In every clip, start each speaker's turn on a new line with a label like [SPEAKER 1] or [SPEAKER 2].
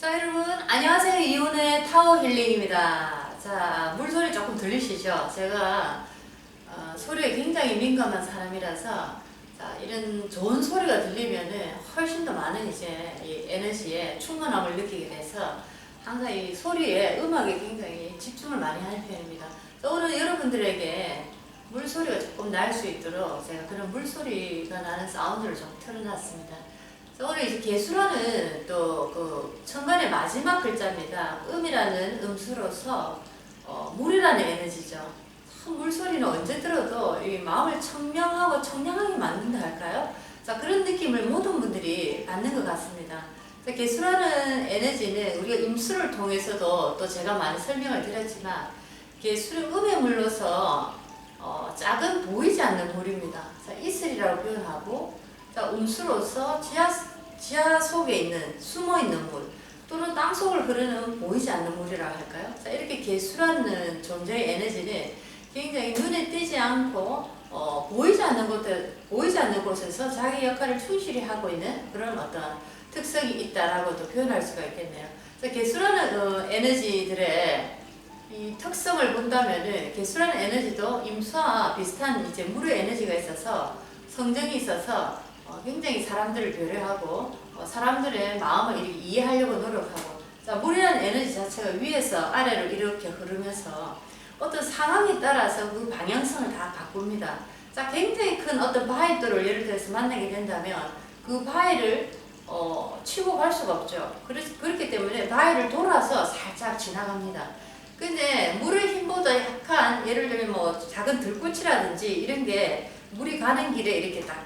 [SPEAKER 1] 자, 여러분 안녕하세요. 이온의 타워 힐링입니다. 자, 물소리 조금 들리시죠? 제가 소리에 굉장히 민감한 사람이라서 자, 이런 좋은 소리가 들리면은 훨씬 더 많은 이제 이 에너지에 충만함을 느끼게 돼서 항상 이 소리에 음악에 굉장히 집중을 많이 하는 편입니다. 자, 오늘 여러분들에게 물소리가 조금 날 수 있도록 제가 그런 물소리가 나는 사운드를 좀 틀어놨습니다. 오늘 이제 개수라는 또 그 천간의 마지막 글자입니다. 음이라는 음수로서 물이라는 에너지죠. 참 물소리는 언제 들어도 이 마음을 청명하고 청량하게 만든다 할까요? 자, 그런 느낌을 모든 분들이 받는 것 같습니다. 자, 개수라는 에너지는 우리가 임수를 통해서도 또 제가 많이 설명을 드렸지만 개수는 음의 물로서 작은 보이지 않는 물입니다. 자, 이슬이라고 표현하고 자, 음수로서 지하 속에 있는 숨어 있는 물 또는 땅 속을 흐르는 보이지 않는 물이라고 할까요? 자, 이렇게 개수라는 존재의 에너지는 굉장히 눈에 띄지 않고 보이지 않는 곳에서 자기 역할을 충실히 하고 있는 그런 어떤 특성이 있다라고도 표현할 수가 있겠네요. 자, 개수라는 에너지들의 이 특성을 본다면은 개수라는 에너지도 임수와 비슷한 이제 물의 에너지가 있어서 성정이 있어서 굉장히 사람들을 배려하고 사람들의 마음을 이렇게 이해하려고 노력하고 자, 물이라는 에너지 자체가 위에서 아래로 이렇게 흐르면서 어떤 상황에 따라서 그 방향성을 다 바꿉니다. 자, 굉장히 큰 어떤 바위돌을 예를 들어서 만나게 된다면 그 바위를 치고 갈 수가 없죠. 그렇기 때문에 바위를 돌아서 살짝 지나갑니다. 근데 물의 힘보다 약한 예를 들면 뭐 작은 들꽃이라든지 이런 게 물이 가는 길에 이렇게 딱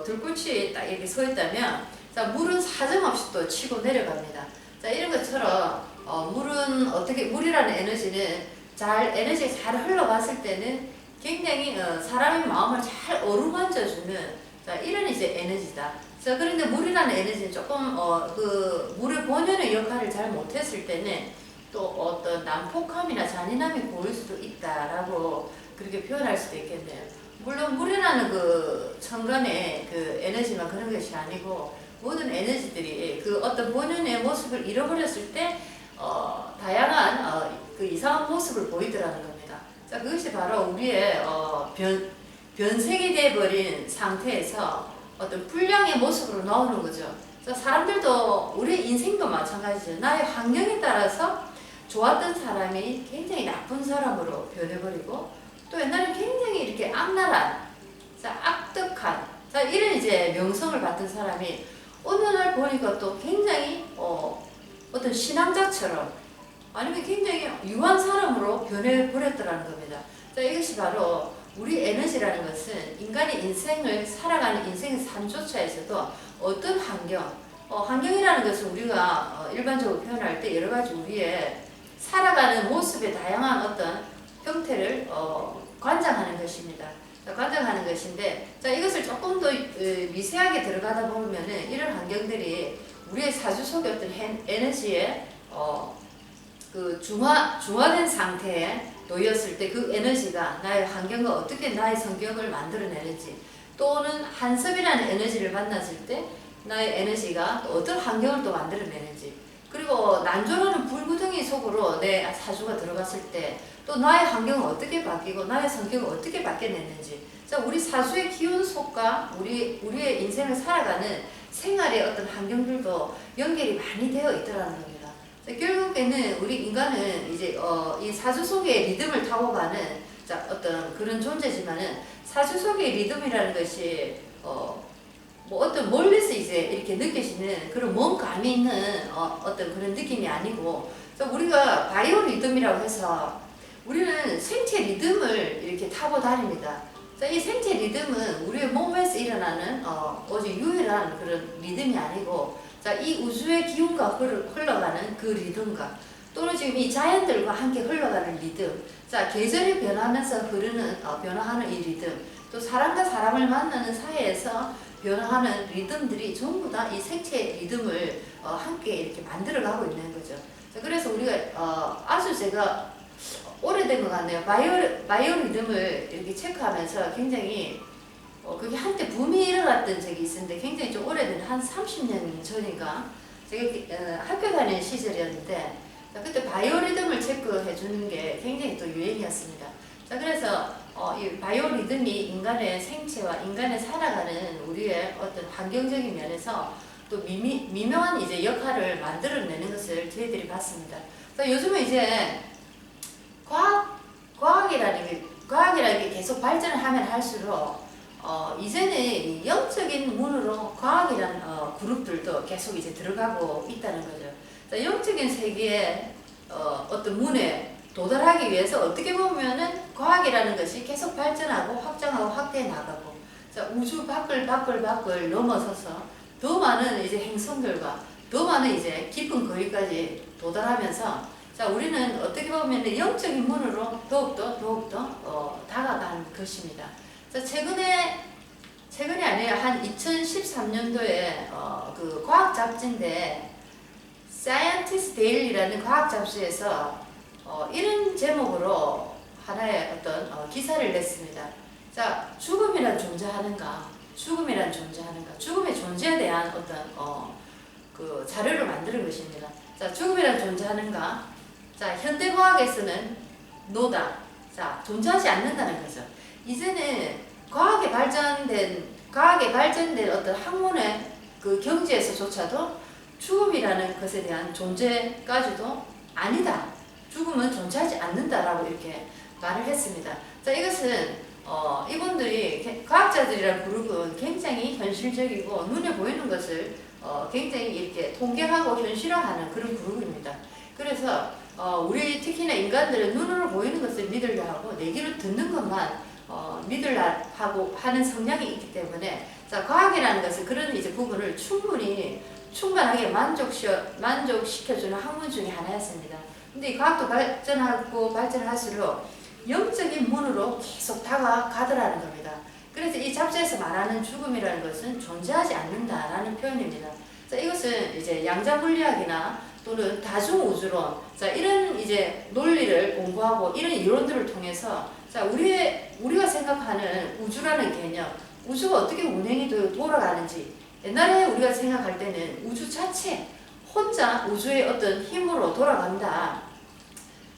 [SPEAKER 1] 들꽃이 딱 이렇게 서 있다면 자, 물은 사정없이 또 치고 내려갑니다. 자, 이런 것처럼 물이라는 에너지는 에너지가 잘 흘러갔을 때는 굉장히 사람의 마음을 잘 어루만져주는 자, 이런 이제 에너지다. 자, 그런데 물이라는 에너지는 조금 그 물의 본연의 역할을 잘 못했을 때는 또 어떤 난폭함이나 잔인함이 보일 수도 있다라고 그렇게 표현할 수도 있겠네요. 물론 물이라는 그 천간의 그 에너지만 그런 것이 아니고 모든 에너지들이 그 어떤 본연의 모습을 잃어버렸을 때 다양한 그 이상한 모습을 보이더라는 겁니다. 자, 그것이 바로 우리의 변색이 되어버린 상태에서 어떤 불량의 모습으로 나오는 거죠. 자, 사람들도 우리 인생도 마찬가지죠. 나의 환경에 따라서 좋았던 사람이 굉장히 나쁜 사람으로 변해버리고 또 옛날에 굉장히 이렇게 악랄한, 자, 악덕한, 자, 이런 이제 명성을 받던 사람이 어느 날 보니까 또 굉장히 어떤 신앙자처럼 아니면 굉장히 유한 사람으로 변해버렸더라는 겁니다. 자, 이것이 바로 우리 에너지라는 것은 인간의 인생을 살아가는 인생의 삶조차에서도 어떤 환경이라는 것은 우리가 일반적으로 표현할 때 여러 가지 우리의 살아가는 모습의 다양한 어떤 형태를 관장하는 것입니다. 관장하는 것인데, 자, 이것을 조금 더 미세하게 들어가다 보면은 이런 환경들이 우리의 사주 속의 어떤 에너지에 그 중화된 상태에 놓였을 때 그 에너지가 나의 환경과 어떻게 나의 성격을 만들어내는지 또는 한섭이라는 에너지를 만났을 때 나의 에너지가 또 어떤 환경을 또 만들어내는지 그리고 난조라는 불구덩이 속으로 내 사주가 들어갔을 때 또 나의 환경은 어떻게 바뀌고 나의 성격을 어떻게 바뀌어냈는지 자, 우리 사주의 기운 속과 우리의 인생을 살아가는 생활의 어떤 환경들도 연결이 많이 되어 있더라는 겁니다. 자, 결국에는 우리 인간은 이제 이 사주 속의 리듬을 타고 가는 자, 어떤 그런 존재지만은 사주 속의 리듬이라는 것이 뭐 어떤 멀리서 이제 이렇게 느껴지는 그런 먼 감이 있는 어떤 그런 느낌이 아니고 우리가 바이오 리듬이라고 해서 우리는 생체 리듬을 이렇게 타고 다닙니다. 자, 이 생체 리듬은 우리의 몸에서 일어나는 오직 유일한 그런 리듬이 아니고 자, 이 우주의 기운과 흘러가는 그 리듬과 또는 지금 이 자연들과 함께 흘러가는 리듬 자, 계절이 변하면서 변화하는 이 리듬 또 사람과 사람을 만나는 사이에서 변화하는 리듬들이 전부 다 이 생체 리듬을 함께 이렇게 만들어가고 있는 거죠. 그래서 우리가 아주 제가 오래된 것 같네요. 바이오 리듬을 이렇게 체크하면서 굉장히 그게 한때 붐이 일어났던 적이 있었는데 굉장히 좀 오래된 한 30년 전인가 제가 학교 다니는 시절이었는데 자, 그때 바이오리듬을 체크해 주는 게 굉장히 또 유행이었습니다. 자, 그래서 이 바이오리듬이 인간의 생체와 인간의 살아가는 우리의 어떤 환경적인 면에서 또 미묘한 이제 역할을 만들어내는 것을 저희들이 봤습니다. 자, 요즘은 이제 과학이라는 게 계속 발전을 하면 할수록 이제는 이 영적인 문으로 과학이란 그룹들도 계속 이제 들어가고 있다는 거죠. 자, 영적인 세계의 어떤 문에 도달하기 위해서 어떻게 보면은 과학이라는 것이 계속 발전하고 확장하고 확대해 나가고, 자, 우주 밖을 넘어서서 더 많은 이제 행성들과 더 많은 이제 깊은 거리까지 도달하면서, 자, 우리는 어떻게 보면 영적인 문으로 더욱더 다가간 것입니다. 자, 최근이 아니라 한 2013년도에 그 과학 잡지인데 Scientist Daily라는 과학 잡지에서 이런 제목으로 하나의 어떤 기사를 냈습니다. 자, 죽음이란 존재하는가? 죽음의 존재에 대한 어떤 그 자료를 만드는 것입니다. 자, 죽음이란 존재하는가? 자, 현대과학에서는 노다. 자, 존재하지 않는다는 거죠. 이제는 과학에 발전된 어떤 학문의 그 경지에서조차도 죽음이라는 것에 대한 존재까지도 아니다. 죽음은 존재하지 않는다라고 이렇게 말을 했습니다. 자, 이것은 이분들이 과학자들이라는 그룹은 굉장히 현실적이고 눈에 보이는 것을 굉장히 이렇게 통계하고 현실화하는 그런 그룹입니다. 그래서 우리 특히나 인간들은 눈으로 보이는 것을 믿으려 하고 내 귀로 듣는 것만 믿으려 하고 하는 성향이 있기 때문에, 자, 과학이라는 것은 그런 이제 부분을 충분하게 만족시켜주는 학문 중에 하나였습니다. 근데 이 과학도 발전할수록 영적인 문으로 계속 다가가더라는 겁니다. 그래서 이 잡지에서 말하는 죽음이라는 것은 존재하지 않는다라는 표현입니다. 자, 이것은 이제 양자물리학이나 또는 다중우주론, 자, 이런 이제 논리를 공부하고 이런 이론들을 통해서, 자, 우리가 생각하는 우주라는 개념, 우주가 어떻게 운행이 돌아가는지, 옛날에 우리가 생각할 때는 우주 자체 혼자 우주의 어떤 힘으로 돌아간다,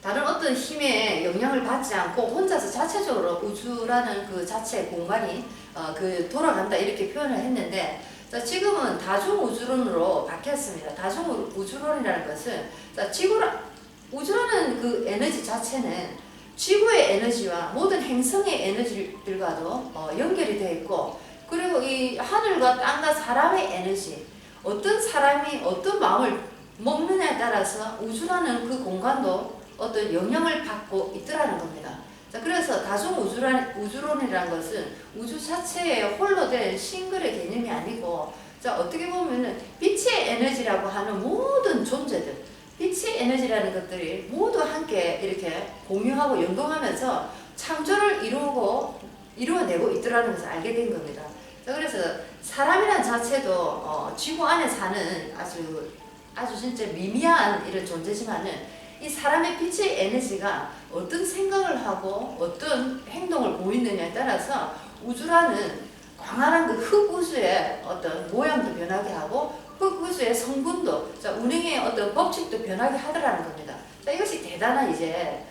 [SPEAKER 1] 다른 어떤 힘의 영향을 받지 않고 혼자서 자체적으로 우주라는 그 자체 공간이 돌아간다, 이렇게 표현을 했는데, 자, 지금은 다중우주론으로 바뀌었습니다. 다중우주론이라는 것은, 자, 우주라는 그 에너지 자체는 지구의 에너지와 모든 행성의 에너지들과도 연결이 되어 있고, 그리고 이 하늘과 땅과 사람의 에너지, 어떤 사람이 어떤 마음을 먹느냐에 따라서 우주라는 그 공간도 어떤 영향을 받고 있더라는 겁니다. 자, 그래서 다중우주론이라는 것은 우주 자체에 홀로 된 싱글의 개념이 아니고, 자, 어떻게 보면은 빛의 에너지라고 하는 모든 존재들, 빛의 에너지라는 것들이 모두 함께 이렇게 공유하고 연동하면서 창조를 이루어내고 있더라는 것을 알게 된 겁니다. 자, 그래서 사람이란 자체도 지구 안에 사는 아주 진짜 미미한 이런 존재지만은, 이 사람의 빛의 에너지가 어떤 생각을 하고 어떤 행동을 보이느냐에 따라서 우주라는 광활한 그 흑우주의 어떤 모양도 변하게 하고 흑우주의 성분도, 자, 운행의 어떤 법칙도 변하게 하더라는 겁니다. 자, 이것이 대단한 이제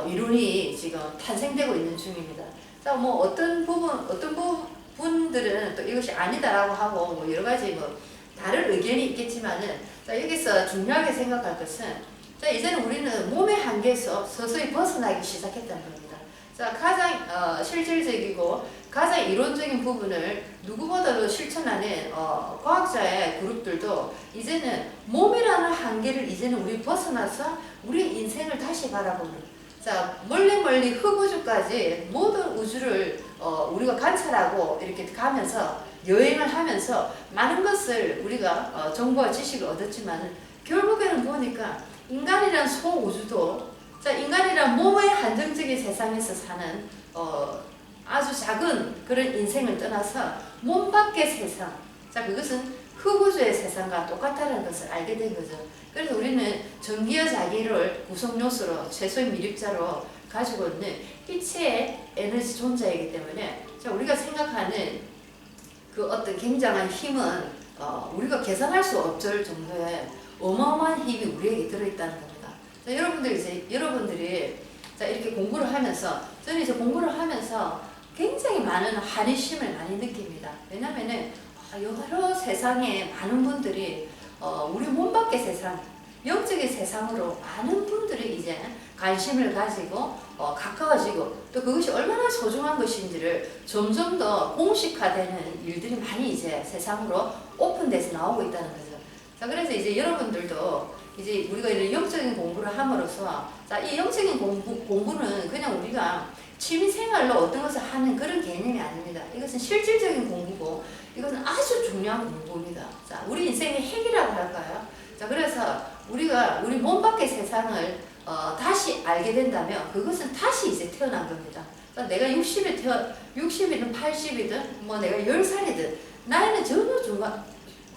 [SPEAKER 1] 이론이 지금 탄생되고 있는 중입니다. 자, 뭐 어떤 부분들은 또 이것이 아니다라고 하고 뭐 여러 가지 뭐 다른 의견이 있겠지만은, 자, 여기서 중요하게 생각할 것은, 자, 이제는 우리는 몸의 한계에서 서서히 벗어나기 시작했다는 겁니다. 자, 가장 실질적이고 가장 이론적인 부분을 누구보다도 실천하는 과학자의 그룹들도 이제는 몸이라는 한계를 이제는 우리 벗어나서 우리 인생을 다시 바라보는, 자, 멀리 흑우주까지 모든 우주를 우리가 관찰하고 이렇게 가면서 여행을 하면서 많은 것을 우리가 정보와 지식을 얻었지만, 결국에는 보니까 인간이란 소우주도, 자, 인간이란 몸의 한정적인 세상에서 사는 아주 작은 그런 인생을 떠나서 몸 밖의 세상, 자, 그것은 흑우주의 세상과 똑같다는 것을 알게 된 거죠. 그래서 우리는 전기와 자기를 구성 요소로 최소의 미립자로 가지고 있는 빛의 에너지 존재이기 때문에, 자, 우리가 생각하는 그 어떤 굉장한 힘은 우리가 계산할 수 없을 정도의 어마어마한 힘이 우리에게 들어있다는 겁니다. 자, 여러분들이 자, 이렇게 공부를 하면서, 저는 이제 공부를 하면서 굉장히 많은 한의심을 많이 느낍니다. 왜냐면은, 여러 세상에 많은 분들이, 우리 몸 밖의 세상, 영적인 세상으로 많은 분들이 이제 관심을 가지고, 가까워지고, 또 그것이 얼마나 소중한 것인지를 점점 더 공식화되는 일들이 많이 이제 세상으로 오픈돼서 나오고 있다는 거죠. 자, 그래서 이제 여러분들도 이제 우리가 이런 영적인 공부를 함으로써, 자, 이 영적인 공부는 그냥 우리가 취미생활로 어떤 것을 하는 그런 개념이 아닙니다. 이것은 실질적인 공부고, 이것은 아주 중요한 공부입니다. 자, 우리 인생의 핵이라고 할까요? 자, 그래서 우리가 우리 몸 밖의 세상을 다시 알게 된다면, 그것은 다시 이제 태어난 겁니다. 자, 내가 60이든 80이든, 뭐 내가 10살이든, 나이는 전혀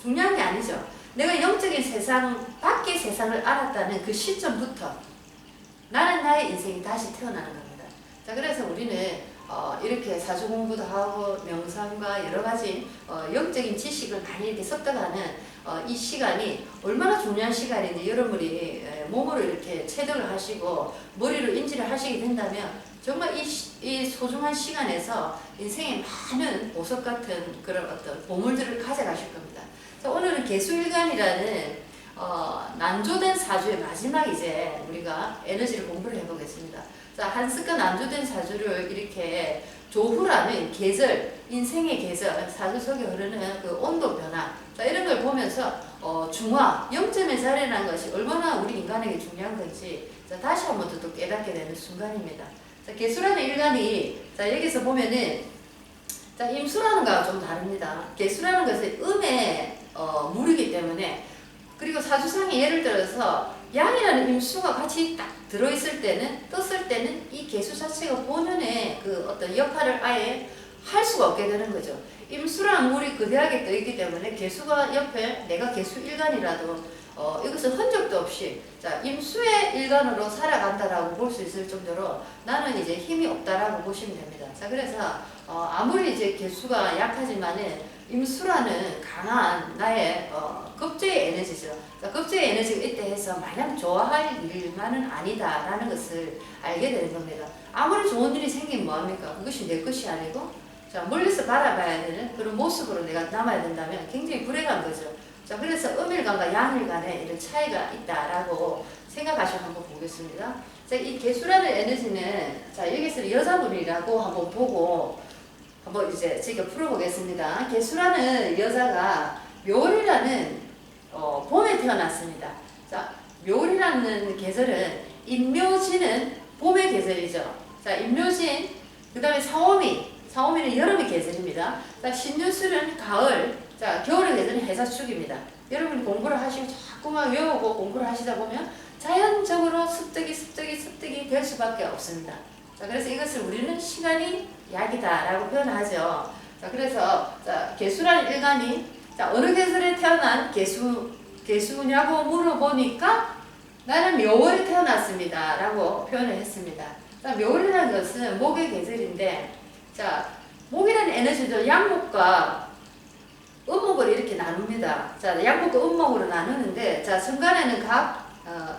[SPEAKER 1] 중요한 게 아니죠. 내가 영적인 세상, 밖의 세상을 알았다는 그 시점부터 나는 나의 인생이 다시 태어나는 겁니다. 자, 그래서 우리는 이렇게 사주 공부도 하고 명상과 여러 가지 영적인 지식을 많이 이렇게 습득하는 이 시간이 얼마나 중요한 시간인지 여러분이 몸으로 이렇게 체득을 하시고 머리로 인지를 하시게 된다면 정말 이 소중한 시간에서 인생의 많은 보석 같은 그런 어떤 보물들을 가져가실 겁니다. 자, 오늘은 개수일간이라는 난조된 사주의 마지막 이제 우리가 에너지를 공부를 해보겠습니다. 자, 한스가 난조된 사주를 이렇게 조후라는 계절, 인생의 계절, 사주 속에 흐르는 그 온도 변화, 자, 이런 걸 보면서 중화, 영점의 자리라는 것이 얼마나 우리 인간에게 중요한 건지 자, 다시 한 번 더 깨닫게 되는 순간입니다. 자, 개수라는 일간이 자, 여기서 보면은 자, 임수라는 거와 좀 다릅니다. 개수라는 것은 음의 물이기 때문에, 그리고 사주상에 예를 들어서 양이라는 임수가 같이 딱 들어있을 때는, 떴을 때는 이 개수 자체가 본연의 그 어떤 역할을 아예 할 수가 없게 되는 거죠. 임수라는 물이 거대하게 떠있기 때문에 개수가 옆에 내가 개수 일간이라도 이것은 흔적도 없이 자, 임수의 일간으로 살아간다라고 볼 수 있을 정도로 나는 이제 힘이 없다라고 보시면 됩니다. 자, 그래서 아무리 이제 개수가 약하지만은 임수라는 강한 나의 급제의 에너지죠. 자, 급제의 에너지가 있다 해서 마냥 좋아할 일만은 아니다라는 것을 알게 되는 겁니다. 아무리 좋은 일이 생기면 뭐합니까? 그것이 내 것이 아니고 자, 멀리서 바라봐야 되는 그런 모습으로 내가 남아야 된다면 굉장히 불행한 거죠. 자, 그래서 음일간과 양일간에 이런 차이가 있다라고 생각하시면 한번 보겠습니다. 자, 이 개수라는 에너지는 자, 여기서 여자분이라고 한번 보고 한번 이제 제가 풀어보겠습니다. 개수라는 여자가 묘월이라는 봄에 태어났습니다. 자, 묘월이라는 계절은 임묘진은 봄의 계절이죠. 자, 임묘진, 그 다음에 사오미는 여름의 계절입니다. 자, 신유술은 가을, 자, 겨울의 계절은 해사축입니다. 여러분이 공부를 하시고 자꾸만 외우고 공부를 하시다 보면 자연적으로 습득이 될 수밖에 없습니다. 자, 그래서 이것을 우리는 시간이 약이다라고 표현하죠. 자, 그래서 자, 개수라는 일간이 자, 어느 계절에 태어난 개수냐고 물어보니까 나는 묘월에 태어났습니다 라고 표현을 했습니다. 자, 묘월이라는 것은 목의 계절인데 자, 목이라는 에너지도 양목과 음목을 이렇게 나눕니다. 자, 양목과 음목으로 나누는데 자, 천간에는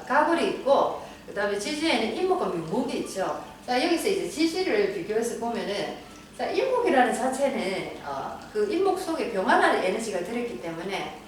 [SPEAKER 1] 가골이 있고 그 다음에 지지에는 임목과 민목이 있죠. 자, 여기서 이제 지지를 비교해서 보면은 자, 임목이라는 자체는 그 임목 속에 병화라는 에너지가 들어있기 때문에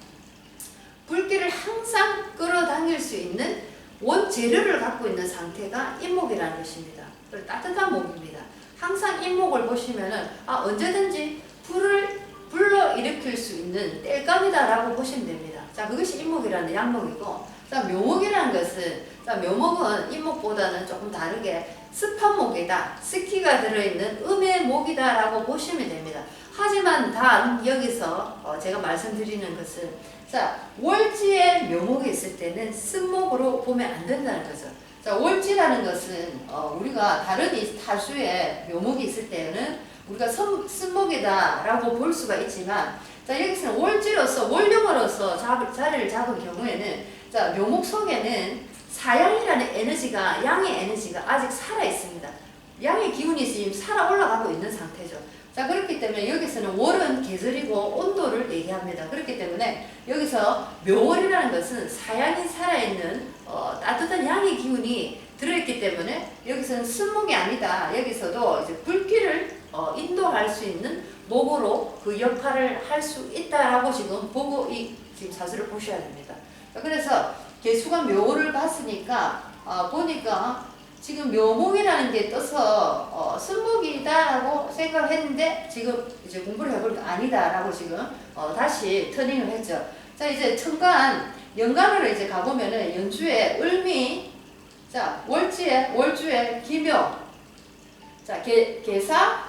[SPEAKER 1] 불길을 항상 끌어당길 수 있는 원재료를 갖고 있는 상태가 임목이라는 것입니다. 따뜻한 목입니다. 항상 임목을 보시면은 언제든지 불을 불러일으킬 수 있는 땔감이다라고 보시면 됩니다. 자, 그것이 임목이라는 양목이고, 자, 묘목이라는 것은, 자, 묘목은 임목보다는 조금 다르게 습한 목이다, 습기가 들어있는 음의 목이다라고 보시면 됩니다. 하지만 단 여기서 제가 말씀드리는 것은, 자, 월지에 묘목이 있을 때는 습목으로 보면 안 된다는 거죠. 자, 월지라는 것은 우리가 다른 이 타수에 묘목이 있을 때는 우리가 습목이다라고 볼 수가 있지만, 자, 여기서는 월지로서 월령으로서 자리를 잡은 경우에는 자, 묘목 속에는 사양이라는 에너지가, 양의 에너지가 아직 살아 있습니다. 양의 기운이 지금 살아 올라가고 있는 상태죠. 자, 그렇기 때문에 여기서는 월은 계절이고 온도를 얘기합니다. 그렇기 때문에 여기서 묘월이라는 것은 사양이 살아있는 따뜻한 양의 기운이 들어있기 때문에 여기서는 순목이 아니다. 여기서도 이제 불길을 인도할 수 있는 목으로 그 역할을 할 수 있다라고 지금 보고 지금 사주를 보셔야 됩니다. 자, 그래서 개수가 묘월을 봤으니까 보니까 지금 묘목이라는 게 떠서 순목이다라고 생각을 했는데 지금 이제 공부를 해보니까 아니다라고 지금 다시 터닝을 했죠. 자, 이제 천간 연간으로 이제 가보면은 연주에 을미, 자 월주에 기묘, 자 계사,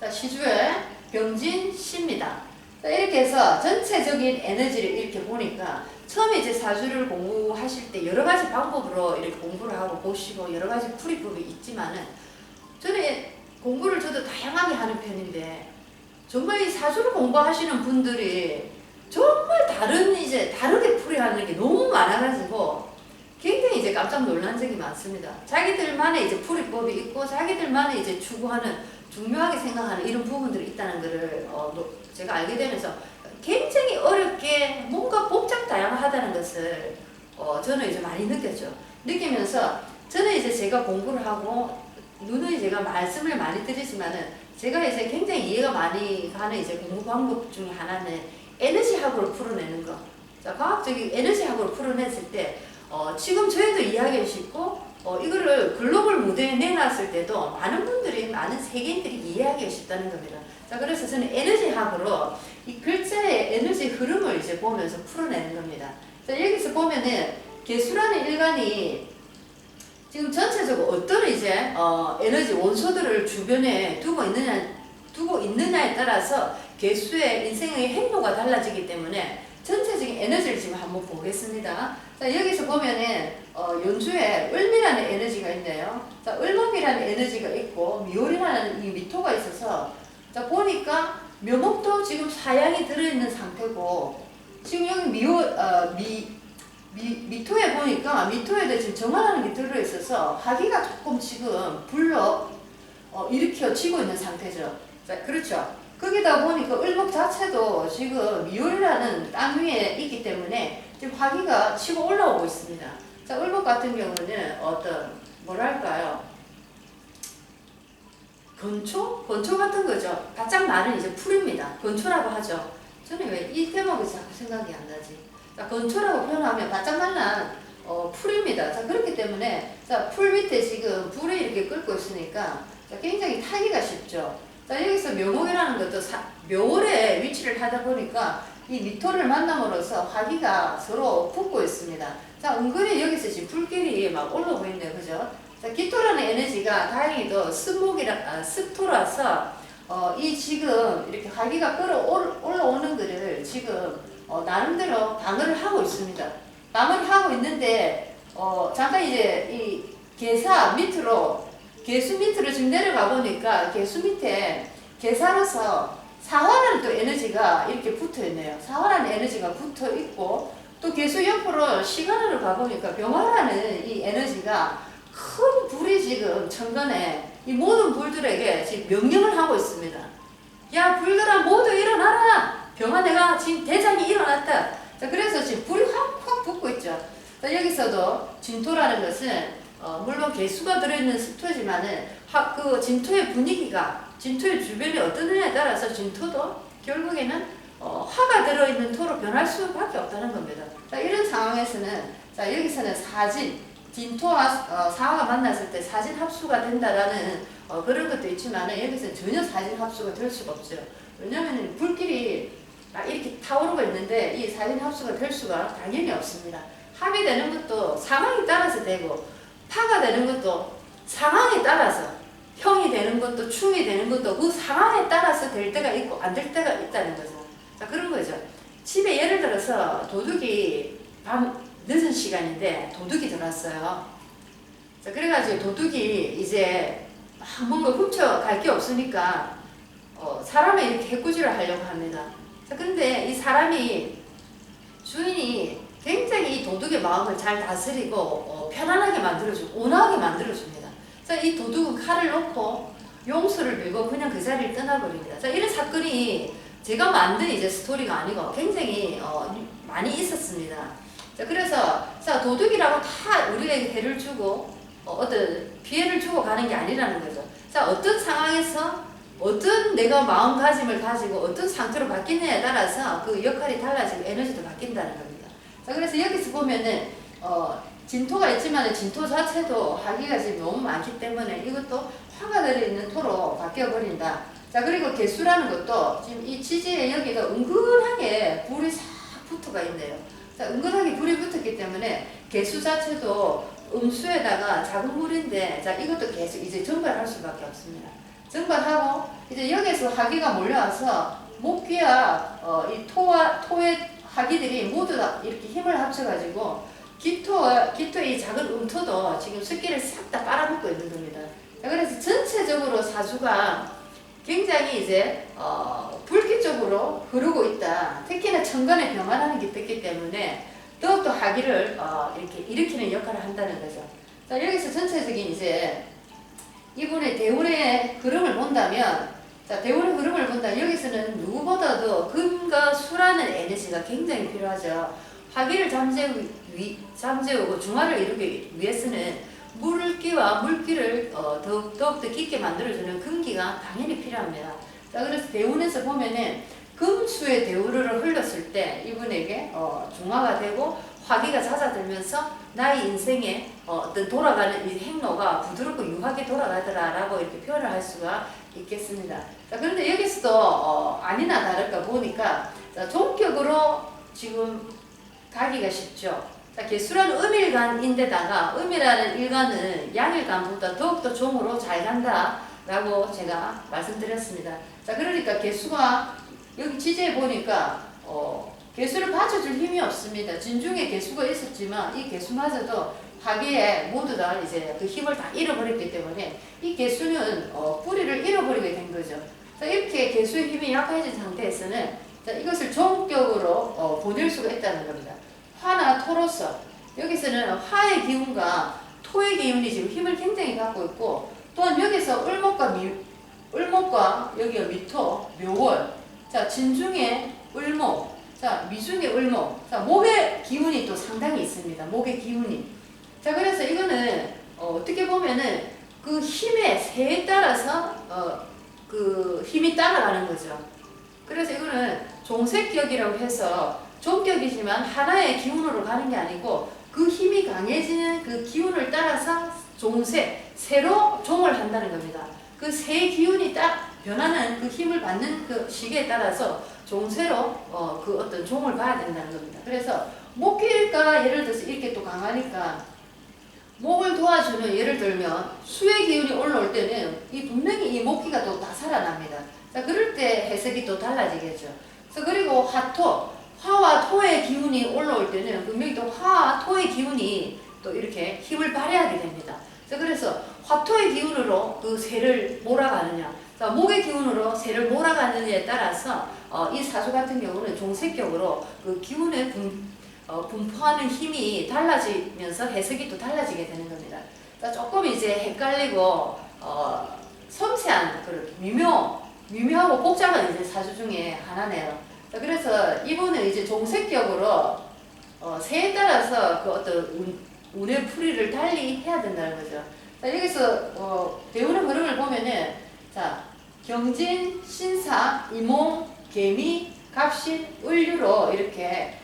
[SPEAKER 1] 자 시주에 병진, 시입니다. 자, 이렇게 해서 전체적인 에너지를 이렇게 보니까 처음에 이제 사주를 공부하실 때 여러 가지 방법으로 이렇게 공부를 하고 보시고 여러 가지 풀이법이 있지만은 저는 공부를 저도 다양하게 하는 편인데 정말 이 사주를 공부하시는 분들이 정말 다르게 풀이하는 게 너무 많아가지고 굉장히 이제 깜짝 놀란 적이 많습니다. 자기들만의 이제 풀이법이 있고 자기들만의 이제 추구하는 중요하게 생각하는 이런 부분들이 있다는 것을 제가 알게 되면서 굉장히 어렵게 뭔가 복잡 다양하다는 것을 저는 이제 많이 느꼈죠. 느끼면서 저는 이제 제가 공부를 하고 누누이 제가 말씀을 많이 드리지만은 제가 이제 굉장히 이해가 많이 가는 이제 공부 방법 중에 하나는 에너지학으로 풀어내는 거. 자, 과학적인 에너지학으로 풀어냈을 때 지금 저희도 이해하기 쉽고 이거를 글로벌 무대에 내놨을 때도 많은 분들이 많은 세계인들이 이해하기 쉽다는 겁니다. 자, 그래서 저는 에너지학으로 이 글자의 에너지 흐름을 이제 보면서 풀어내는 겁니다. 자, 여기서 보면은 개수라는 일간이 지금 전체적으로 어떤 이제 에너지 원소들을 주변에 두고 있느냐에 따라서 개수의 인생의 행로가 달라지기 때문에 전체적인 에너지를 지금 한번 보겠습니다. 자, 여기서 보면은 연주에 을미라는 에너지가 있네요. 자, 을목이라는 에너지가 있고 미월이라는 이 미토가 있어서 자, 보니까 묘목도 지금 사양이 들어있는 상태고 지금 여기 미토에 보니까 미토에도 지금 정화라는 게 들어있어서 화기가 조금 지금 일으켜지고 있는 상태죠. 자, 그렇죠. 거기다 보니까 을목 자체도 지금 미월이라는 땅 위에 있기 때문에 지금 화기가 치고 올라오고 있습니다. 자, 을목 같은 경우는 뭐랄까요? 건초 같은 거죠. 바짝 마른 이제 풀입니다. 건초라고 하죠. 저는 왜 이 대목이 자꾸 생각이 안 나지? 자, 건초라고 표현하면 바짝 마른 풀입니다. 자, 그렇기 때문에 자, 풀 밑에 지금 불이 이렇게 끓고 있으니까 자, 굉장히 타기가 쉽죠. 자, 여기서 묘목이라는 것도 묘월에 위치를 하다 보니까 이 미토를 만남으로써 화기가 서로 붙고 있습니다. 자, 은근히 여기서 지금 불길이 막 올라오고 있네요. 그죠? 자, 기토라는 에너지가 다행히도 습토라서 이 지금 이렇게 화기가 올라오는 거를 지금 나름대로 방어를 하고 있습니다. 방어를 하고 있는데 잠깐 이제 이 개사 밑으로 개수 밑으로 지금 내려가 보니까 개수 밑에 개사로서 사화라는 또 에너지가 이렇게 붙어 있네요. 사화라는 에너지가 붙어 있고 또 개수 옆으로 시간으로 가보니까 병화라는 이 에너지가 큰 불이 지금 천간에 이 모든 불들에게 지금 명령을 하고 있습니다. 야, 불들아 모두 일어나라. 병화 내가 지금 대장이 일어났다. 자, 그래서 지금 불이 확 붙고 있죠. 자, 여기서도 진토라는 것은 물론 개수가 들어있는 습토지만은 그 진토의 분위기가 진토의 주변이 어떠느냐에 따라서 진토도 결국에는 화가 들어있는 토로 변할 수밖에 없다는 겁니다. 자, 이런 상황에서는 자, 여기서는 진토와 사화가 만났을 때 사진 합수가 된다라는 그런 것도 있지만 여기서는 전혀 사진 합수가 될 수가 없죠. 왜냐하면 불길이 이렇게 타오르고 있는데 이 사진 합수가 될 수가 당연히 없습니다. 합이 되는 것도 상황에 따라서 되고 파가 되는 것도 상황에 따라서 형이 되는 것도 충이 되는 것도 그 상황에 따라서 될 때가 있고 안 될 때가 있다는 거죠. 자, 그런 거죠. 집에 예를 들어서 도둑이 밤 늦은 시간인데 도둑이 들어왔어요. 자, 그래가지고 도둑이 이제 뭔가 훔쳐갈 게 없으니까 사람을 이렇게 해코지를 하려고 합니다. 자, 근데 이 사람이 주인이 굉장히 이 도둑의 마음을 잘 다스리고 편안하게 만들어주고 온화하게 만들어줍니다. 자, 이 도둑은 칼을 놓고 용서를 빌고 그냥 그 자리를 떠나버립니다. 자, 이런 사건이 제가 만든 이제 스토리가 아니고 굉장히 많이 있었습니다. 자, 그래서 자, 도둑이라고 다 우리에게 해를 주고 어떤 피해를 주고 가는 게 아니라는 거죠. 자, 어떤 상황에서 어떤 내가 마음가짐을 가지고 어떤 상태로 바뀌느냐에 따라서 그 역할이 달라지고 에너지도 바뀐다는 겁니다. 자, 그래서 여기서 보면은 진토가 있지만 진토 자체도 화기가 지금 너무 많기 때문에 이것도 화가 들어있는 토로 바뀌어버린다. 자, 그리고 개수라는 것도 지금 이 지지에 여기가 은근하게 불이 싹 붙어가 있네요. 자, 은근하게 불이 붙었기 때문에 개수 자체도 음수에다가 작은 물인데, 자, 이것도 계속 이제 증발할 수밖에 없습니다. 증발하고 이제 여기서 화기가 몰려와서 목기와 이 토의 화기들이 모두 다 이렇게 힘을 합쳐가지고 기토의 이 작은 음토도 지금 습기를 싹 다 빨아먹고 있는 겁니다. 자, 그래서 전체적으로 사주가 굉장히 이제 불기 쪽으로 흐르고 있다. 특히나 천간에 병화라는 게 떴기 때문에 더욱더 화기를 이렇게 일으키는 역할을 한다는 거죠. 자, 여기서 전체적인 이제 이분의 대운의 흐름을 본다면, 자, 대운의 흐름을 본다. 여기서는 누구보다도 금과 수라는 에너지가 굉장히 필요하죠. 화기를 잠재우고 중화를 이루기 위해서는 물기와 물기를 더욱더 깊게 만들어주는 금기가 당연히 필요합니다. 자, 그래서 대운에서 보면은 금수의 대우를 흘렸을 때 이분에게 중화가 되고 화기가 잦아들면서 나의 인생에 어떤 돌아가는 이 행로가 부드럽고 유하게 돌아가더라라고 이렇게 표현을 할 수가 있겠습니다. 자, 그런데 여기서도 아니나 다를까 보니까 자, 종격으로 지금 가기가 쉽죠. 자, 개수라는 음일간인데다가 음이라는 일간은 양일간보다 더욱더 종으로 잘 간다라고 제가 말씀드렸습니다. 자, 그러니까 개수가 여기 지지에 보니까 개수를 받쳐줄 힘이 없습니다. 진중에 개수가 있었지만 이 개수마저도 화기에 모두 다 이제 그 힘을 다 잃어버렸기 때문에 이 개수는 뿌리를 잃어버리게 된 거죠. 자, 이렇게 개수의 힘이 약해진 상태에서는 자, 이것을 종격으로 보낼 수가 있다는 겁니다. 화나 토로서 여기서는 화의 기운과 토의 기운이 지금 힘을 굉장히 갖고 있고, 또한 여기서 을목과 여기가 미토, 묘월, 자, 진중에 을목, 자, 미중에 을목, 자, 목의 기운이 또 상당히 있습니다. 목의 기운이. 자, 그래서 이거는 어떻게 보면은 그 힘의 세에 따라서 그 힘이 따라가는 거죠. 그래서 이거는 종색격이라고 해서 종격이지만 하나의 기운으로 가는 게 아니고 그 힘이 강해지는 그 기운을 따라서 새로 종을 한다는 겁니다. 그 새 기운이 딱 변하는 그 힘을 받는 그 시기에 따라서 종새로 그 어떤 종을 봐야 된다는 겁니다. 그래서 목기가 예를 들어서 이렇게 또 강하니까 목을 도와주는, 예를 들면 수의 기운이 올라올 때는 분명히 이 목기가 또 다 살아납니다. 자, 그럴 때 해석이 또 달라지겠죠. 그래서 그리고 화와 토의 기운이 올라올 때는 분명히 또 화와 토의 기운이 또 이렇게 힘을 발휘하게 됩니다. 자, 그래서 화토의 기운으로 그 새를 몰아가느냐, 자, 목의 기운으로 새를 몰아가느냐에 따라서 이 사주 같은 경우는 종색격으로 그 기운의 분포하는 힘이 달라지면서 해석이 또 달라지게 되는 겁니다. 자, 조금 이제 헷갈리고 섬세한 그런 미묘하고 복잡한 이제 사주 중에 하나네요. 자, 그래서 이분은 이제 종색격으로 새에 따라서 그 어떤 운의 풀이를 달리 해야 된다는 거죠. 자, 여기서 대운의 흐름을 보면은 자, 경진, 신사, 이몽, 개미, 갑신, 을류로 이렇게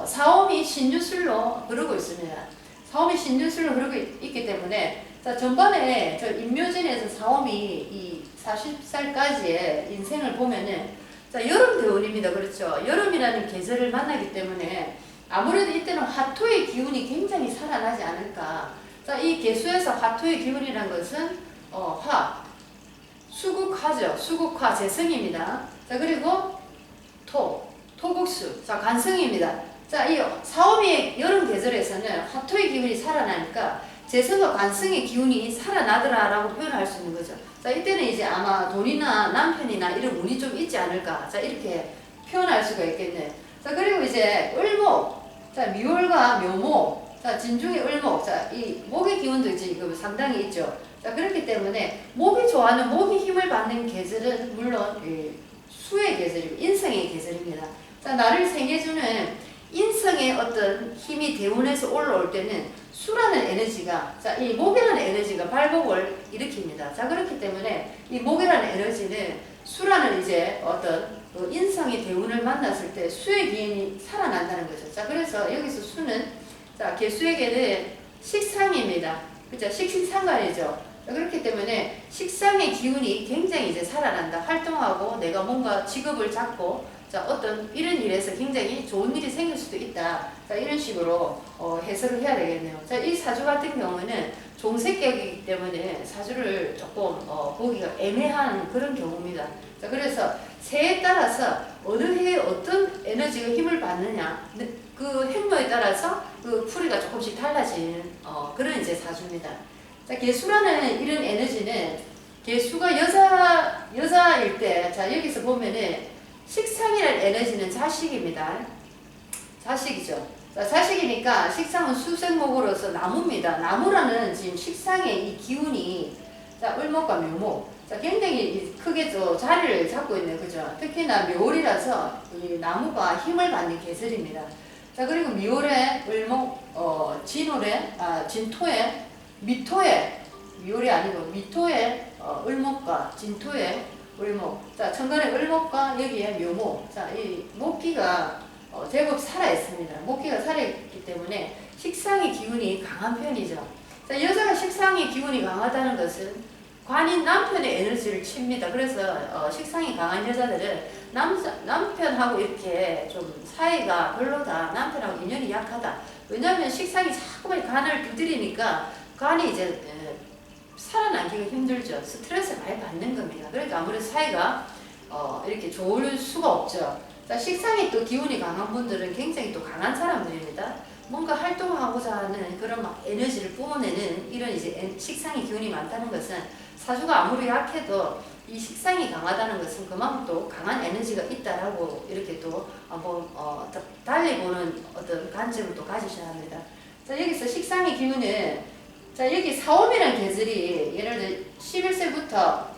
[SPEAKER 1] 사오미 신유술로 흐르고 있습니다. 사오미 신유술로 흐르고 있기 때문에 자, 전반에 저 임묘진에서 사오미 이 40살까지의 인생을 보면은 자, 여름 대운입니다. 그렇죠? 여름이라는 계절을 만나기 때문에 아무래도 이때는 화토의 기운이 굉장히 살아나지 않을까. 자, 이 개수에서 화토의 기운이라는 것은 수국화죠. 수국화 재성입니다. 자, 그리고 토국수, 자, 간성입니다. 자, 이 사오미의 여름 계절에서는 화토의 기운이 살아나니까 재성과 간성의 기운이 살아나더라라고 표현할 수 있는 거죠. 자, 이때는 이제 아마 돈이나 남편이나 이런 운이 좀 있지 않을까. 자, 이렇게 표현할 수가 있겠네요. 자, 그리고 이제 을목, 자, 미월과 묘목, 자, 진중의 을목. 자, 이 목의 기운도 지금 상당히 있죠. 자, 그렇기 때문에 목이 좋아하는 목이 힘을 받는 계절은 물론 수의 계절이고 인성의 계절입니다. 자, 나를 생겨주는 인성의 어떤 힘이 대운에서 올라올 때는 수라는 에너지가, 자, 이 목이라는 에너지가 발목을 일으킵니다. 자, 그렇기 때문에 이 목이라는 에너지는 수라는 이제 어떤 그 인성이 대운을 만났을 때 수의 기운이 살아난다는 거죠. 자, 그래서 여기서 수는, 자, 개수에게는 식상입니다. 그죠? 식신상관이죠. 그렇기 때문에 식상의 기운이 굉장히 이제 살아난다. 활동하고 내가 뭔가 직업을 잡고, 자, 어떤 이런 일에서 굉장히 좋은 일이 생길 수도 있다. 자, 이런 식으로 해석을 해야 되겠네요. 자, 이 사주 같은 경우는 종색격이기 때문에 사주를 조금 보기가 애매한 그런 경우입니다. 자, 그래서 새에 따라서 어느 해에 어떤 에너지가 힘을 받느냐, 그 행로에 따라서 그 풀이가 조금씩 달라지는 그런 이제 사주입니다. 자, 개수라는 이런 에너지는 개수가 여자일 때, 자, 여기서 보면은 식상이라는 에너지는 자식입니다. 자식이죠. 자, 자식이니까 식상은 수생목으로서 나무입니다. 나무라는 지금 식상의 이 기운이, 자, 을목과 묘목. 자, 굉장히 크게 또 자리를 잡고 있네요. 그죠? 특히나 묘월이라서 이 나무가 힘을 받는 계절입니다. 자, 그리고 미월에 을목, 진토에, 미토에, 미월이 아니고 미토에 을목과 진토에 을목. 자, 천간에 을목과 여기에 묘목. 자, 이 목기가 제법 살아있습니다. 목기가 살아있기 때문에 식상의 기운이 강한 편이죠. 자, 여자가 식상의 기운이 강하다는 것은 관인 남편의 에너지를 칩니다. 그래서 식상이 강한 여자들은 남편하고 이렇게 좀 사이가 별로다. 남편하고 인연이 약하다. 왜냐하면 식상이 자꾸만 간을 두드리니까 간이 이제 살아남기가 힘들죠. 스트레스를 많이 받는 겁니다. 그러니까 아무래도 사이가 이렇게 좋을 수가 없죠. 자, 식상이 또 기운이 강한 분들은 굉장히 또 강한 사람들입니다. 뭔가 활동하고자 하는 그런 막 에너지를 뿜어내는 이런 이제 식상의 기운이 많다는 것은 사주가 아무리 약해도 이 식상이 강하다는 것은 그만큼 또 강한 에너지가 있다라고 이렇게 또 한번 달리 보는 어떤 관점을 또 가지셔야 합니다. 자, 여기서 식상의 기운은, 자, 여기 사오미라는 계절이 예를 들어 11세부터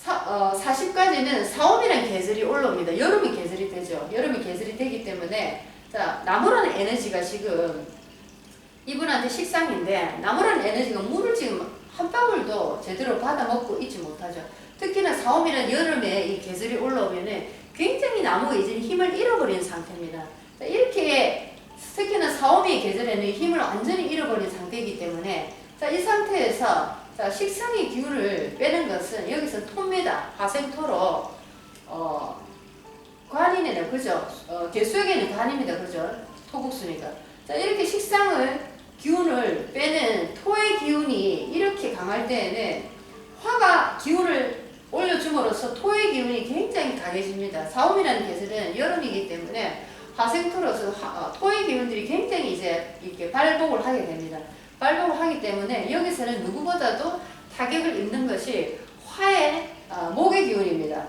[SPEAKER 1] 40까지는 사오미라는 계절이 올라옵니다. 여름이 계절이 되죠. 여름이 계절이 되기 때문에, 자, 나무라는 에너지가 지금 이분한테 식상인데, 나무라는 에너지가 물을 지금 한 방울도 제대로 받아 먹고 있지 못하죠. 특히나 사오미는 여름에 이 계절이 올라오면은 굉장히 나무가 이제 힘을 잃어버린 상태입니다. 자, 이렇게 특히나 사오미의 계절에는 힘을 완전히 잃어버린 상태이기 때문에, 자, 이 상태에서, 자, 식상의 기운을 빼는 것은 여기서 토입니다. 화생토로 관이네요. 그죠? 개수에게는 관입니다. 그죠? 토국수니까. 자, 이렇게 식상을 기운을 빼는 토의 기운이 이렇게 강할 때에는 화가 기운을 올려줌으로써 토의 기운이 굉장히 강해집니다. 사오미라는 계절은 여름이기 때문에 화생토로서 토의 기운들이 굉장히 이제 이렇게 발복을 하게 됩니다. 발복을 하기 때문에 여기서는 누구보다도 타격을 입는 것이 화의 목의 기운입니다.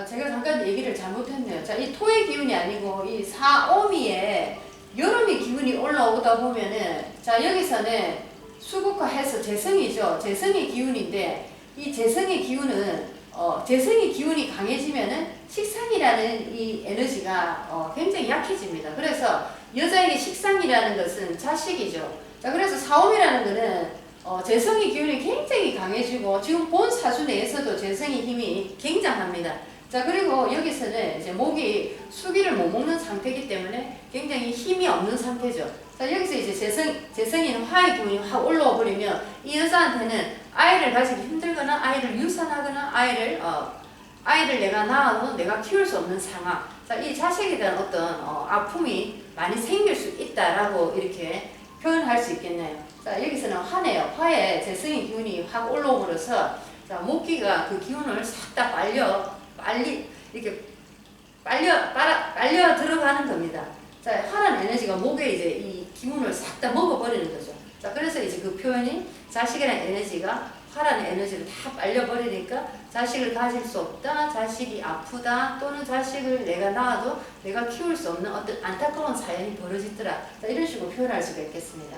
[SPEAKER 1] 제가 잠깐 얘기를 잘못했네요. 자, 이 토의 기운이 아니고 이 사오미에 여름의 기운이 올라오다 보면은, 자, 여기서는 수국화해서 재성이죠. 재성의 기운인데, 이 재성의 기운은 재성의 기운이 강해지면은 식상이라는 이 에너지가 굉장히 약해집니다. 그래서 여자에게 식상이라는 것은 자식이죠. 자, 그래서 사오미라는 것은 재성의 기운이 굉장히 강해지고 지금 본 사주 내에서도 재성의 힘이 굉장합니다. 자, 그리고 여기서는 이제 목이 수기를 못 먹는 상태이기 때문에 굉장히 힘이 없는 상태죠. 자, 여기서 이제 재성인 화의 기운이 확 올라와 버리면 이 여자한테는 아이를 가지기 힘들거나 아이를 유산하거나 아이를 내가 낳아도 내가 키울 수 없는 상황. 자, 이 자식에 대한 어떤 아픔이 많이 생길 수 있다라고 이렇게 표현할 수 있겠네요. 자, 여기서는 화네요. 화에 재성의 기운이 확 올라오면서, 자, 목기가 그 기운을 싹 다 빨려 들어가는 겁니다. 자, 화란 에너지가 목에 이제 이 기운을 싹 다 먹어버리는 거죠. 자, 그래서 이제 그 표현이 자식이라는 에너지가 화라는 에너지를 다 빨려버리니까 자식을 가질 수 없다, 자식이 아프다, 또는 자식을 내가 낳아도 내가 키울 수 없는 어떤 안타까운 사연이 벌어지더라. 자, 이런 식으로 표현할 수가 있겠습니다.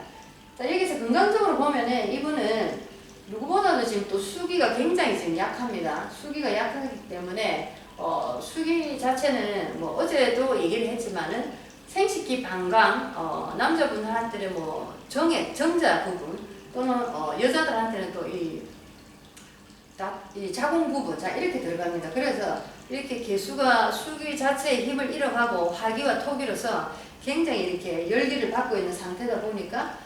[SPEAKER 1] 자, 여기서 건강적으로 보면은 이분은 누구보다도 지금 또 수기가 굉장히 지금 약합니다. 수기가 약하기 때문에 수기 자체는 뭐 어제도 얘기를 했지만은 생식기 방광, 남자분들한테는 뭐 정자 부분 또는 여자들한테는 또 이 자궁 부분, 자 이렇게 들어갑니다. 그래서 이렇게 개수가 수기 자체의 힘을 잃어가고 화기와 토기로서 굉장히 이렇게 열기를 받고 있는 상태다 보니까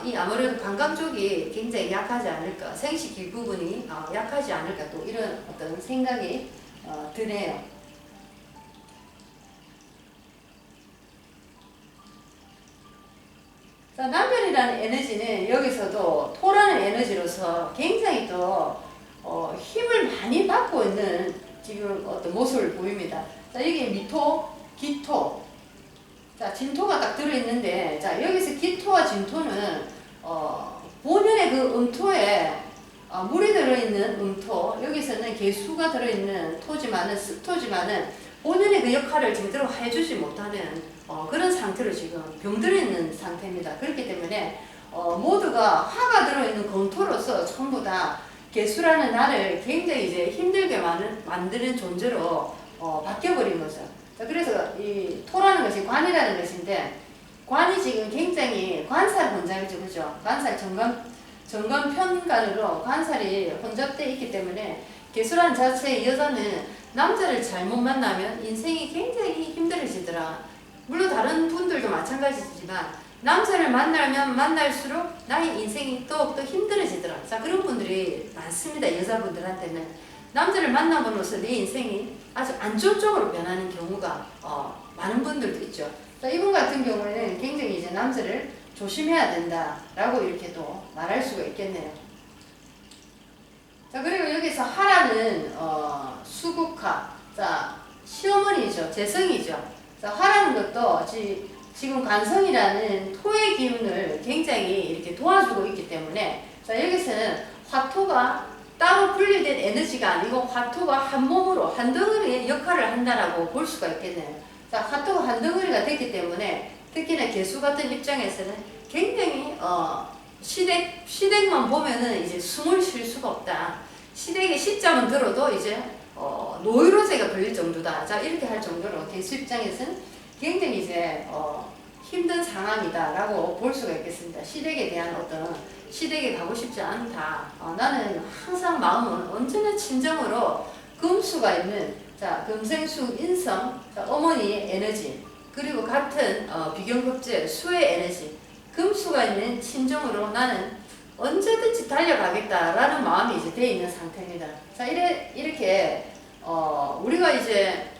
[SPEAKER 1] 이 아무래도 방광 쪽이 굉장히 약하지 않을까, 생식기 부분이 약하지 않을까, 또 이런 어떤 생각이 드네요. 자, 남편이라는 에너지는 여기서도 토라는 에너지로서 굉장히 또 힘을 많이 받고 있는 지금 어떤 모습을 보입니다. 자, 여기 미토, 기토, 자, 진토가 딱 들어있는데, 자, 여기서 기토와 진토는 본연의 그 음토에 물이 들어있는 음토, 여기서는 개수가 들어있는 토지만은, 습토지만은 본연의 그 역할을 제대로 해주지 못하는 그런 상태로 지금 병들어 있는 상태입니다. 그렇기 때문에 모두가 화가 들어있는 검토로서 전부 다 개수라는 나를 굉장히 이제 힘들게 만드는 존재로 바뀌어버린 거죠. 자, 그래서 이 토라는 것이 관이라는 것인데, 관이 지금 굉장히 관살 혼잡이죠, 그죠? 관살 정관 편관으로 관살이 혼잡되어 있기 때문에 개수라는 자체의 여자는 남자를 잘못 만나면 인생이 굉장히 힘들어지더라. 물론 다른 분들도 마찬가지지만 남자를 만나면 만날수록 나의 인생이 더욱더 힘들어지더라. 자, 그런 분들이 많습니다. 여자분들한테는 남자를 만남으로써 내 인생이 아주 안 좋은 쪽으로 변하는 경우가 많은 분들도 있죠. 자, 이분 같은 경우에는 굉장히 이제 남자를 조심해야 된다라고 이렇게 또 말할 수가 있겠네요. 자, 그리고 여기서 하라는 수국화, 자 시어머니죠, 재성이죠. 자, 화라는 것도 지금 간성이라는 토의 기운을 굉장히 이렇게 도와주고 있기 때문에, 자 여기서는 화토가 따로 분리된 에너지가 아니고 화토가 한 몸으로 한 덩어리의 역할을 한다라고 볼 수가 있겠네요. 자, 화토가 한 덩어리가 됐기 때문에 특히나 개수 같은 입장에서는 굉장히 시댁만 보면은 이제 숨을 쉴 수가 없다. 시댁의 시자만 들어도 이제 노이로제가 걸릴 정도다. 자, 이렇게 할 정도로 개수 입장에서는 굉장히 이제 힘든 상황이다라고 볼 수가 있겠습니다. 시댁에 대한 어떤 시댁에 가고 싶지 않다. 나는 항상 마음은 언제나 친정으로 금수가 있는, 자 금생수 인성, 자, 어머니의 에너지, 그리고 같은 비경급제 수의 에너지, 금수가 있는 친정으로 나는 언제든지 달려가겠다라는 마음이 이제 되어 있는 상태입니다. 자, 이렇게 우리가 이제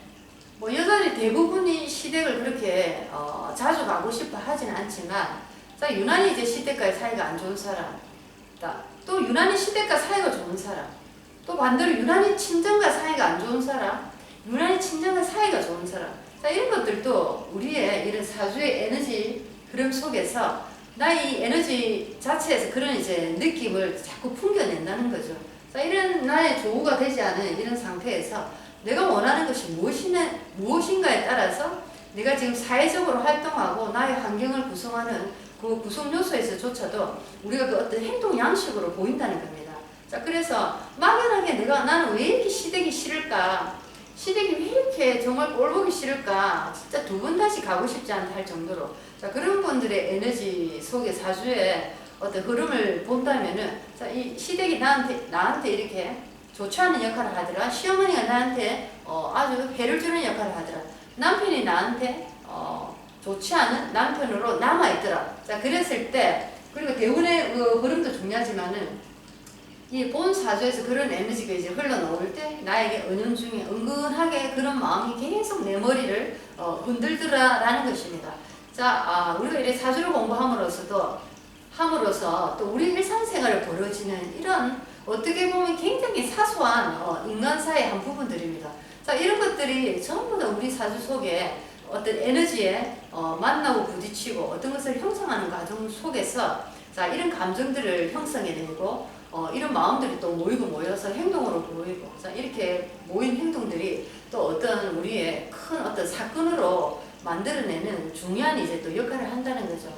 [SPEAKER 1] 뭐 여자들이 대부분이 시댁을 그렇게 자주 가고 싶어 하지는 않지만, 자 유난히 이제 시댁과의 사이가 안 좋은 사람, 또 유난히 시댁과 사이가 좋은 사람, 또 반대로 유난히 친정과 사이가 안 좋은 사람, 유난히 친정과 사이가 좋은 사람, 자 이런 것들도 우리의 이런 사주의 에너지 흐름 속에서 나의 에너지 자체에서 그런 이제 느낌을 자꾸 풍겨낸다는 거죠. 자, 이런 나의 조우가 되지 않은 이런 상태에서 내가 원하는 것이 무엇인가에 따라서 내가 지금 사회적으로 활동하고 나의 환경을 구성하는 그 구성 요소에서조차도 우리가 그 어떤 행동 양식으로 보인다는 겁니다. 자, 그래서 막연하게 나는 왜 이렇게 시댁이 싫을까? 시댁이 왜 이렇게 정말 꼴보기 싫을까? 진짜 두 번 다시 가고 싶지 않다 할 정도로, 자 그런 분들의 에너지 속에 사주의 어떤 흐름을 본다면은, 자 이 시댁이 나한테 이렇게 좋지 않은 역할을 하더라, 시어머니가 나한테 아주 해를 주는 역할을 하더라, 남편이 나한테 좋지 않은 남편으로 남아있더라. 자 그랬을 때, 그리고 대운의 그 흐름도 중요하지만은 이 본 사주에서 그런 에너지가 이제 흘러나올 때 나에게 은연중에 은근하게 그런 마음이 계속 내 머리를 흔들더라라는 것입니다. 자, 우리가 이렇게 사주를 공부함으로써 또 우리 일상생활에 벌어지는 이런 어떻게 보면 굉장히 사소한 인간사의 한 부분들입니다. 자, 이런 것들이 전부 다 우리 사주 속에 어떤 에너지에 만나고 부딪히고 어떤 것을 형성하는 과정 속에서 자, 이런 감정들을 형성해내고 이런 마음들이 또 모이고 모여서 행동으로 보이고, 자, 이렇게 모인 행동들이 또 어떤 우리의 큰 어떤 사건으로 만들어내는 중요한 이제 또 역할을 한다는 거죠.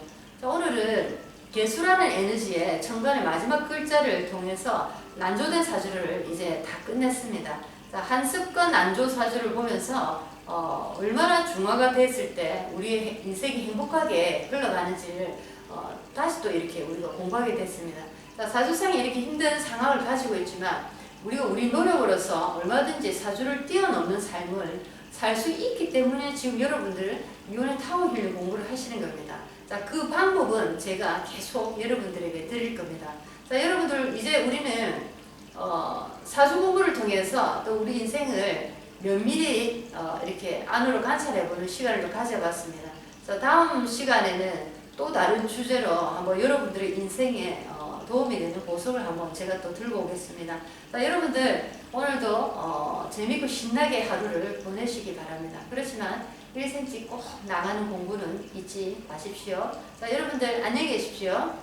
[SPEAKER 1] 자, 오늘은 개수라는 에너지의 천간의 마지막 글자를 통해서 난조된 사주를 이제 다 끝냈습니다. 자, 한습관 난조 사주를 보면서 얼마나 중화가 됐을 때 우리의 인생이 행복하게 흘러가는지를 다시 또 이렇게 우리가 공부하게 됐습니다. 자, 사주상에 이렇게 힘든 상황을 가지고 있지만 우리가 우리 노력으로서 얼마든지 사주를 뛰어넘는 삶을 살 수 있기 때문에 지금 여러분들 이혼의 타워 힐링 공부를 하시는 겁니다. 자, 그 방법은 제가 계속 여러분들에게 드릴 겁니다. 자, 여러분들 이제 우리는 사주 공부를 통해서 또 우리 인생을 면밀히 이렇게 안으로 관찰해보는 시간을 가져봤습니다. 자, 다음 시간에는 또 다른 주제로 한번 여러분들의 인생에 도움이 되는 보석을 한번 제가 또 들고 오겠습니다. 자, 여러분들 오늘도 재밌고 신나게 하루를 보내시기 바랍니다. 그렇지만 1cm 꼭 나가는 공부는 잊지 마십시오. 자, 여러분들 안녕히 계십시오.